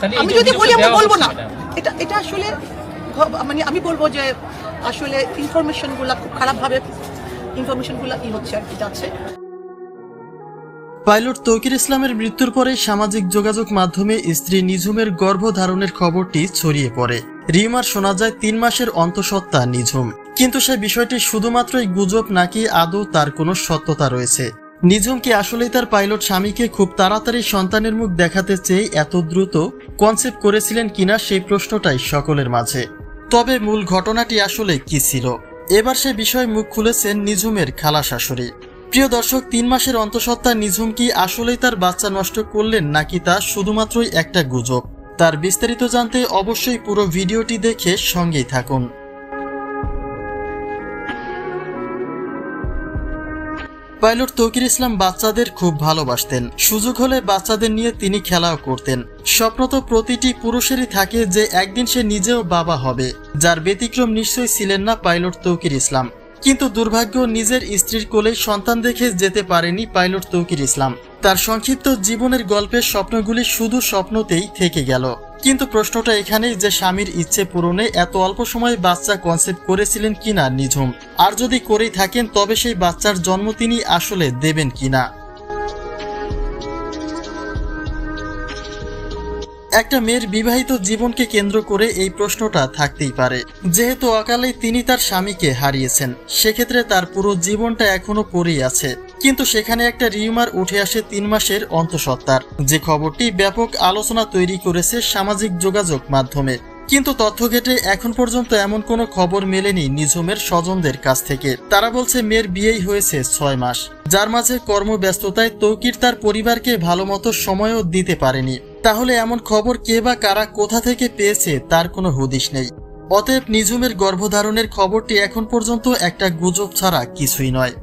আমি যদি বলি আমি বলবো না, এটা এটা আসলে মানে আমি বলবো যে আসলে ইনফরমেশনগুলো খুব খারাপভাবে ইনফরমেশনগুলো কি হচ্ছে আর কি যাচ্ছে। পাইলট তৌকির ইসলামের মৃত্যুর পরে সামাজিক যোগাযোগ মাধ্যমে স্ত্রী নিঝুমের গর্ভধারণের খবরটি ছড়িয়ে পড়ে। রিমার শোনা যায় 3 মাসের অন্তঃসত্ত্বা নিঝুম, কিন্তু সে বিষয়টি শুধুমাত্রই গুজব নাকি আদৌ তার কোনো সত্যতা রয়েছে। নিঝুম কি আসলেই তার পাইলট স্বামীকে খুব তাড়াতাড়ি সন্তানের মুখ দেখাতে চেয়ে এত দ্রুত কনসেপ্ট করেছিলেন কিনা সেই প্রশ্নটাই সকলের মাঝে। তবে মূল ঘটনাটি আসলে কি ছিল, এবার সে বিষয়ে মুখ খুলেছেন নিঝুমের খালা শাশুড়ি। প্রিয় দর্শক, 3 মাসের অন্তঃসত্ত্বা নিঝুম কি আসলেই তার বাচ্চা নষ্ট করলেন নাকি তা শুধুমাত্রই একটা গুজব? তার বিস্তারিত জানতে অবশ্যই পুরো ভিডিওটি দেখে সঙ্গেই থাকুন। পাইলট তৌকির ইসলাম বাচ্চাদের খুব ভালোবাসতেন। সুযোগ হলে বাচ্চাদের নিয়ে তিনি খেলাও করতেন। স্বপ্ন তো প্রতিটি পুরুষেরই থাকে যে একদিন সে নিজেও বাবা হবে, যার ব্যতিক্রম নিশ্চয়ই ছিলেন না পাইলট তৌকির ইসলাম। কিন্তু দুর্ভাগ্য, নিজের স্ত্রীর কোলে সন্তান দেখে যেতে পারেনি পাইলট তৌকির ইসলাম। তার সংক্ষিপ্ত জীবনের গল্পের স্বপ্নগুলি শুধু স্বপ্নতেই থেকে গেল। কিন্তু প্রশ্নটা এখানেই যে স্বামীর ইচ্ছে পূরণে এত অল্প সময়ে বাচ্চা কনসেপ্ট করেছিলেন কিনা নিঝুম, আর যদি করেই থাকেন তবে সেই বাচ্চার জন্ম তিনি আসলে দেবেন কিনা। একটা মেয়ের বিবাহিত জীবনকে কেন্দ্র করে এই প্রশ্নটা থাকতেই পারে। যেহেতু অকালে তিনি তার স্বামীকে হারিয়েছেন, সেক্ষেত্রে তার পুরো জীবনটা এখনো পড়েই আছে। কিন্তু সেখানে একটা রিউমার উঠে আসে 3 মাসের অন্তঃসত্ত্বার, যে খবরটি ব্যাপক আলোচনা তৈরি করেছে সামাজিক যোগাযোগ মাধ্যমে। কিন্তু তথ্য ঘেটে এখন পর্যন্ত এমন কোনো খবর মেলেনি নিঝুমের স্বজনদের কাছ থেকে। তারা বলছে মেয়ের বিয়েই হয়েছে 6 মাস, যার মাঝে কর্মব্যস্ততায় তৌকির তার পরিবারকে ভালোমতো সময়ও দিতে পারেনি। তাহলে এমন খবর কে বা কারা কোথা থেকে পেয়েছে তার কোনো হদিশ নেই। অতএব নিঝুমের গর্ভধারণের খবরটি এখন পর্যন্ত একটা গুজব ছাড়া কিছুই নয়।